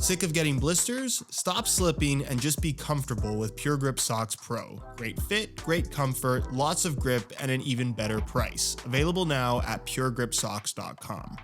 Sick of getting blisters? Stop slipping and just be comfortable with Pure Grip Socks Pro. Great fit, great comfort, lots of grip, and an even better price. Available now at puregripsocks.com.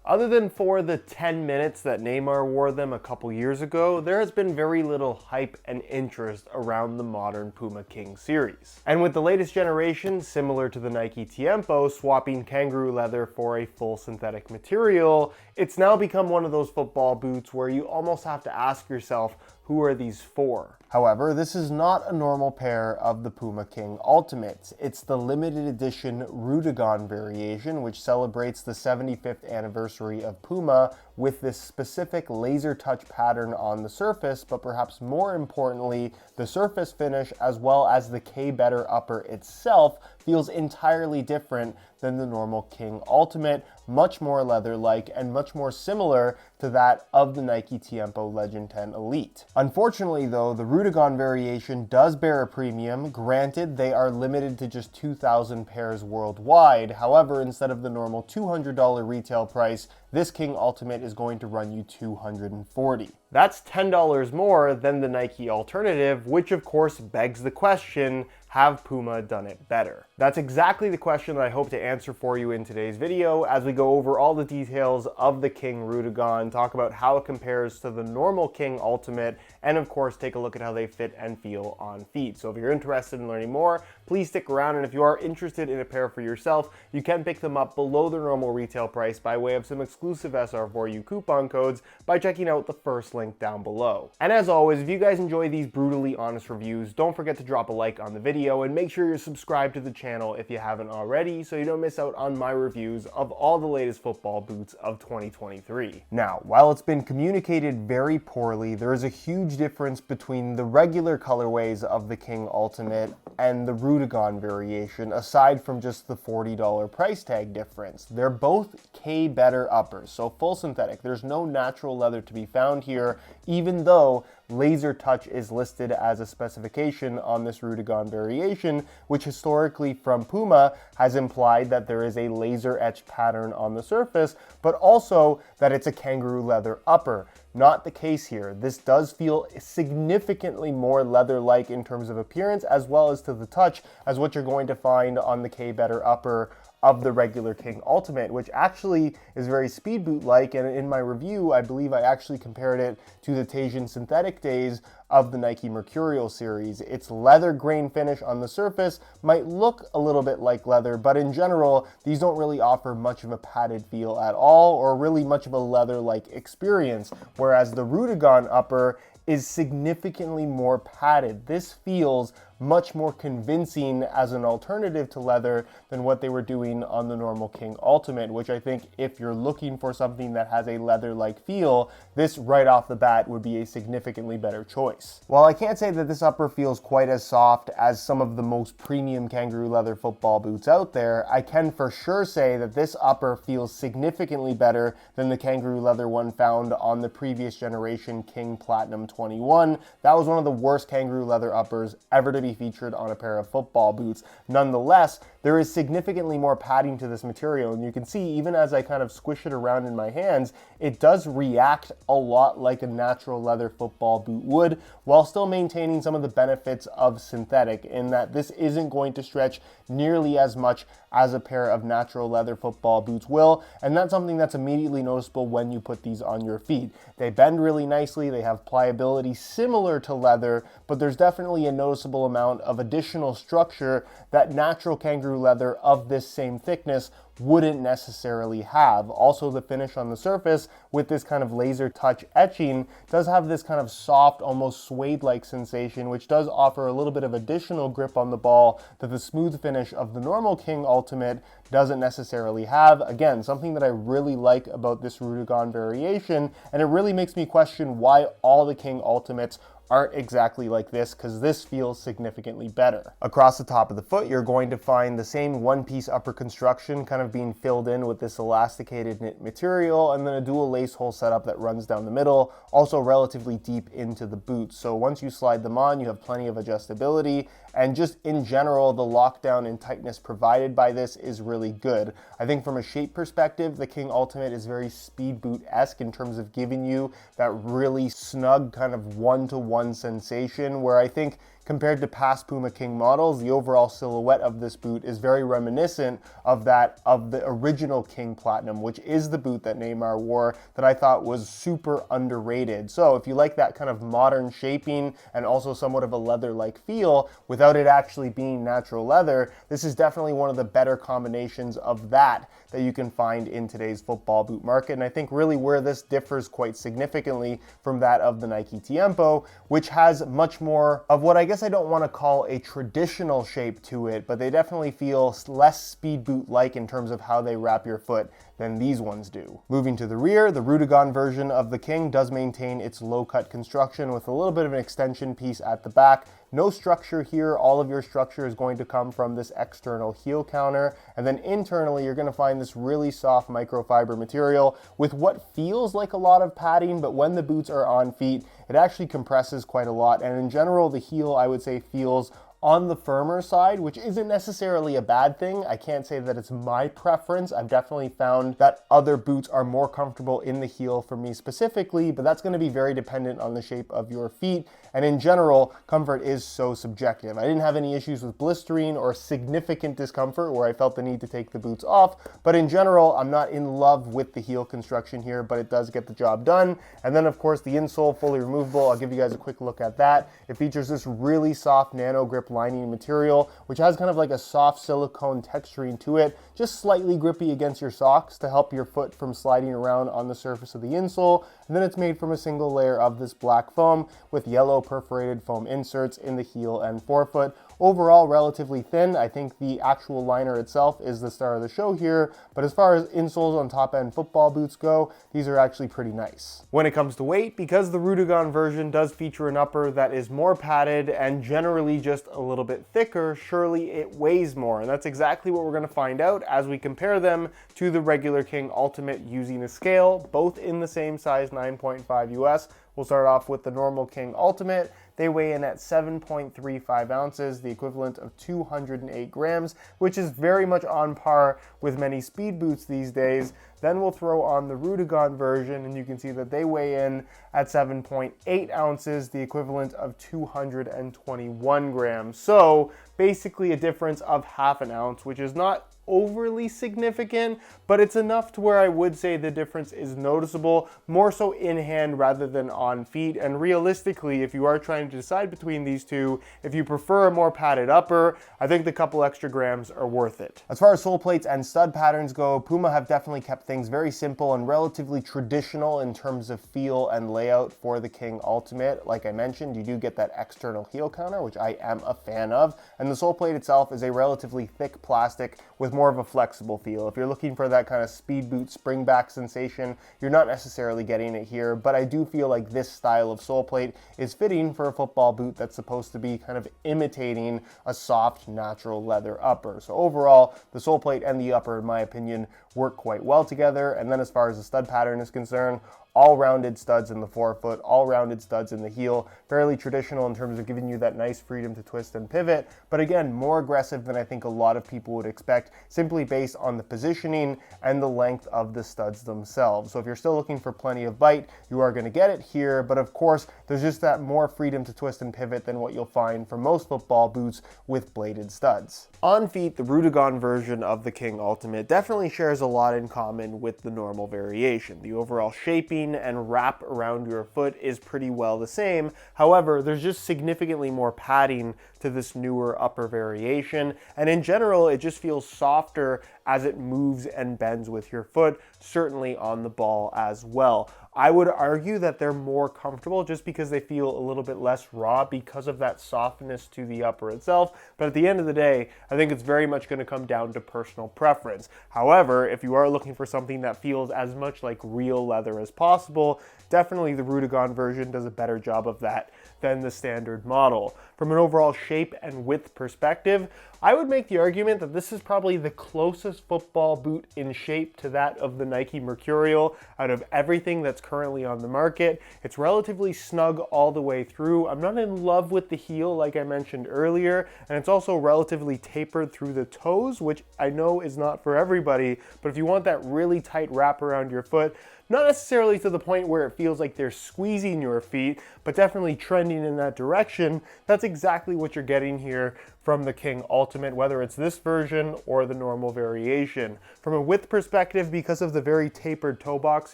Other than for the 10 minutes that Neymar wore them a couple years ago, there has been very little hype and interest around the modern Puma King series. And with the latest generation, similar to the Nike Tiempo, swapping kangaroo leather for a full synthetic material, it's now become one of those football boots where you almost have to ask yourself, who are these for? However, this is not a normal pair of the Puma King Ultimates. It's the limited edition Rudagon variation, which celebrates the 75th anniversary of Puma with this specific Lazertouch pattern on the surface, but perhaps more importantly, the surface finish as well as the K-Better upper itself feels entirely different than the normal King Ultimate, much more leather-like and much more similar to that of the Nike Tiempo Legend 10 Elite. Unfortunately though, the Rudagon variation does bear a premium. Granted, they are limited to just 2,000 pairs worldwide. However, instead of the normal $200 retail price, this King Ultimate is going to run you $240. That's $10 more than the Nike alternative, which of course begs the question, have Puma done it better? That's exactly the question that I hope to answer for you in today's video as we go over all the details of the King Rudagon, talk about how it compares to the normal King Ultimate, and of course take a look at how they fit and feel on feet. So if you're interested in learning more, please stick around, and if you are interested in a pair for yourself, you can pick them up below their normal retail price by way of some exclusive SR4U coupon codes by checking out the first link down below. And as always, if you guys enjoy these brutally honest reviews, don't forget to drop a like on the video and make sure you're subscribed to the channel if you haven't already so you don't miss out on my reviews of all the latest football boots of 2023. Now, while it's been communicated very poorly, there is a huge difference between the regular colorways of the King Ultimate and the Rudagon variation, aside from just the $40 price tag difference. They're both K-Better uppers, so full synthetic. There's no natural leather to be found here, even though Lazertouch is listed as a specification on this Rudagon variation, which historically from Puma has implied that there is a laser etched pattern on the surface, but also that it's a kangaroo leather upper. Not the case here. This does feel significantly more leather-like in terms of appearance as well as to the touch as what you're going to find on the K-Better upper of the regular King Ultimate, which actually is very speed boot-like, and in my review, I believe I actually compared it to the Tajin synthetic days of the Nike Mercurial series. Its leather grain finish on the surface might look a little bit like leather, but in general, these don't really offer much of a padded feel at all, or really much of a leather-like experience, whereas the Rudagon upper is significantly more padded. This feels much more convincing as an alternative to leather than what they were doing on the normal King Ultimate, which I think if you're looking for something that has a leather-like feel, this right off the bat would be a significantly better choice. While I can't say that this upper feels quite as soft as some of the most premium kangaroo leather football boots out there, I can for sure say that this upper feels significantly better than the kangaroo leather one found on the previous generation King Platinum 21. That was one of the worst kangaroo leather uppers ever to be featured on a pair of football boots. Nonetheless, there is significantly more padding to this material, and you can see even as I kind of squish it around in my hands, it does react a lot like a natural leather football boot would, while still maintaining some of the benefits of synthetic, in that this isn't going to stretch nearly as much as a pair of natural leather football boots will, and that's something that's immediately noticeable when you put these on your feet. They bend really nicely, they have pliability similar to leather, but there's definitely a noticeable amount of additional structure that natural kangaroo leather of this same thickness wouldn't necessarily have. Also, the finish on the surface with this kind of laser touch etching does have this kind of soft, almost suede-like sensation, which does offer a little bit of additional grip on the ball that the smooth finish of the normal King Ultimate doesn't necessarily have. Again, something that I really like about this Rudagon variation, and it really makes me question why all the King Ultimates aren't exactly like this, because this feels significantly better. Across the top of the foot, you're going to find the same one-piece upper construction kind of being filled in with this elasticated knit material, and then a dual lace hole setup that runs down the middle, also relatively deep into the boot. So once you slide them on, you have plenty of adjustability, and just in general, the lockdown and tightness provided by this is really good. I think from a shape perspective, the King Ultimate is very speed boot-esque in terms of giving you that really snug kind of one-to-one sensation, where I think compared to past Puma King models, the overall silhouette of this boot is very reminiscent of that of the original King Platinum, which is the boot that Neymar wore, that I thought was super underrated. So if you like that kind of modern shaping and also somewhat of a leather-like feel without it actually being natural leather, this is definitely one of the better combinations of that you can find in today's football boot market. And I think really where this differs quite significantly from that of the Nike Tiempo, which has much more of what I guess I don't want to call a traditional shape to it, but they definitely feel less speed boot-like in terms of how they wrap your foot than these ones do. Moving to the rear, the Rudagon version of the King does maintain its low-cut construction with a little bit of an extension piece at the back. No structure here. All of your structure is going to come from this external heel counter, and then internally you're going to find this really soft microfiber material with what feels like a lot of padding, but when the boots are on feet, it actually compresses quite a lot, and in general the heel, I would say, feels on the firmer side, which isn't necessarily a bad thing. I can't say that it's my preference. I've definitely found that other boots are more comfortable in the heel for me specifically, but that's going to be very dependent on the shape of your feet. And in general, comfort is so subjective. I didn't have any issues with blistering or significant discomfort where I felt the need to take the boots off, but in general, I'm not in love with the heel construction here, but it does get the job done. And then of course the insole, fully removable. I'll give you guys a quick look at that. It features this really soft nano grip lining material, which has kind of like a soft silicone texturing to it, just slightly grippy against your socks to help your foot from sliding around on the surface of the insole. And then it's made from a single layer of this black foam with yellow perforated foam inserts in the heel and forefoot. Overall, relatively thin. I think the actual liner itself is the star of the show here, but as far as insoles on top-end football boots go, these are actually pretty nice. When it comes to weight, because the Rudagon version does feature an upper that is more padded and generally just a little bit thicker, surely it weighs more, and that's exactly what we're going to find out as we compare them to the regular King Ultimate using a scale, both in the same size 9.5 US. We'll start off with the normal King Ultimate. They weigh in at 7.35 ounces, the equivalent of 208 grams, which is very much on par with many speed boots these days. Then we'll throw on the Rudagon version, and you can see that they weigh in at 7.8 ounces, the equivalent of 221 grams. So basically a difference of half an ounce, which is not overly significant, but it's enough to where I would say the difference is noticeable, more so in hand rather than on feet. And realistically, if you are trying to decide between these two, if you prefer a more padded upper, I think the couple extra grams are worth it. As far as sole plates and stud patterns go, Puma have definitely kept things very simple and relatively traditional in terms of feel and layout for the King Ultimate. Like I mentioned, you do get that external heel counter, which I am a fan of, and the sole plate itself is a relatively thick plastic with more of a flexible feel. If you're looking for that kind of speed boot spring back sensation, you're not necessarily getting it here, but I do feel like this style of sole plate is fitting for a football boot that's supposed to be kind of imitating a soft, natural leather upper. So overall, the sole plate and the upper, in my opinion, work quite well together. And then as far as the stud pattern is concerned, all rounded studs in the forefoot, all rounded studs in the heel, fairly traditional in terms of giving you that nice freedom to twist and pivot, but again, more aggressive than I think a lot of people would expect, simply based on the positioning and the length of the studs themselves. So if you're still looking for plenty of bite, you are going to get it here, but of course, there's just that more freedom to twist and pivot than what you'll find for most football boots with bladed studs. On feet, the Rudagon version of the King Ultimate definitely shares a lot in common with the normal variation. The overall shaping and wrap around your foot is pretty well the same. However, there's just significantly more padding to this newer upper variation, and in general, it just feels softer as it moves and bends with your foot. certainly on the ball as well. I would argue that they're more comfortable just because they feel a little bit less raw because of that softness to the upper itself. But at the end of the day, I think it's very much going to come down to personal preference. However, if you are looking for something that feels as much like real leather as possible, definitely the Rudagon version does a better job of that than the standard model. From an overall shape and width perspective, I would make the argument that this is probably the closest football boot in shape to that of the Nike Mercurial out of everything that's currently on the market. It's relatively snug all the way through. I'm not in love with the heel like I mentioned earlier, and it's also relatively tapered through the toes, which I know is not for everybody, but if you want that really tight wrap around your foot, not necessarily to the point where it feels like they're squeezing your feet, but definitely trending in that direction, that's exactly what you're getting here from the King Ultimate, whether it's this version or the normal variation. From a width perspective, because of the very tapered toe box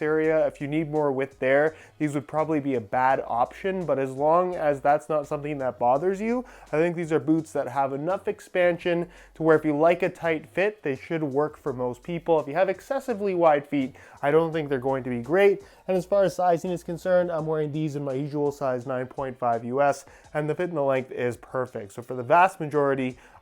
area, if you need more width there, these would probably be a bad option, but as long as that's not something that bothers you, I think these are boots that have enough expansion to where if you like a tight fit, they should work for most people. If you have excessively wide feet, I don't think they're going to be great. And as far as sizing is concerned, I'm wearing these in my usual size 9.5 US, and the fit and the length is perfect. So for the vast majority,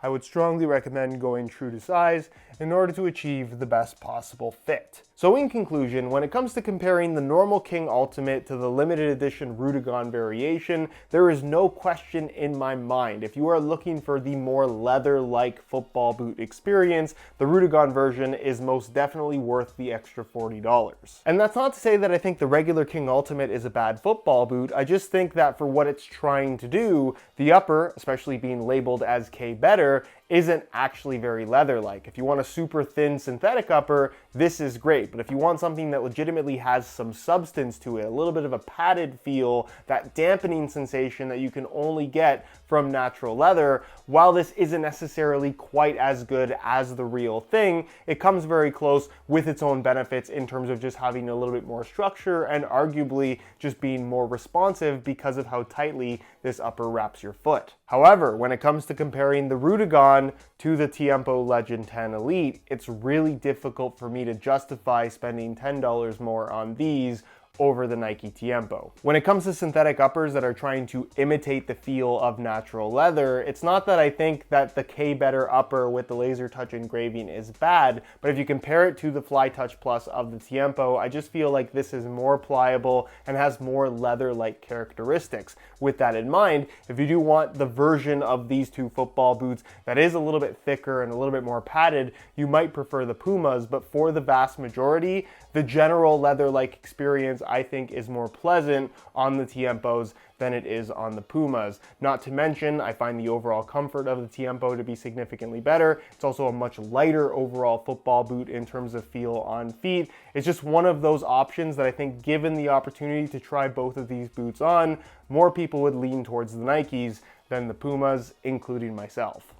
I would strongly recommend going true to size in order to achieve the best possible fit. So in conclusion, when it comes to comparing the normal King Ultimate to the limited edition Rudagon variation, there is no question in my mind. If you are looking for the more leather-like football boot experience, the Rudagon version is most definitely worth the extra $40. And that's not to say that I think the regular King Ultimate is a bad football boot. I just think that for what it's trying to do, the upper, especially being labeled as K Better, isn't actually very leather-like. If you want a super thin synthetic upper, this is great. But if you want something that legitimately has some substance to it, a little bit of a padded feel, that dampening sensation that you can only get from natural leather, while this isn't necessarily quite as good as the real thing, it comes very close with its own benefits in terms of just having a little bit more structure and arguably just being more responsive because of how tightly this upper wraps your foot. However, when it comes to comparing the Rudagon to the Tiempo Legend 10 Elite, it's really difficult for me to justify spending $10 more on these over the Nike Tiempo. When it comes to synthetic uppers that are trying to imitate the feel of natural leather, it's not that I think that the K Better upper with the Lazertouch engraving is bad, but if you compare it to the Fly Touch Plus of the Tiempo, I just feel like this is more pliable and has more leather-like characteristics. With that in mind, if you do want the version of these two football boots that is a little bit thicker and a little bit more padded, you might prefer the Pumas, but for the vast majority, the general leather-like experience I think is more pleasant on the Tiempos than it is on the Pumas. Not to mention, I find the overall comfort of the Tiempo to be significantly better. It's also a much lighter overall football boot in terms of feel on feet. It's just one of those options that I think, given the opportunity to try both of these boots on, more people would lean towards the Nikes than the Pumas, including myself.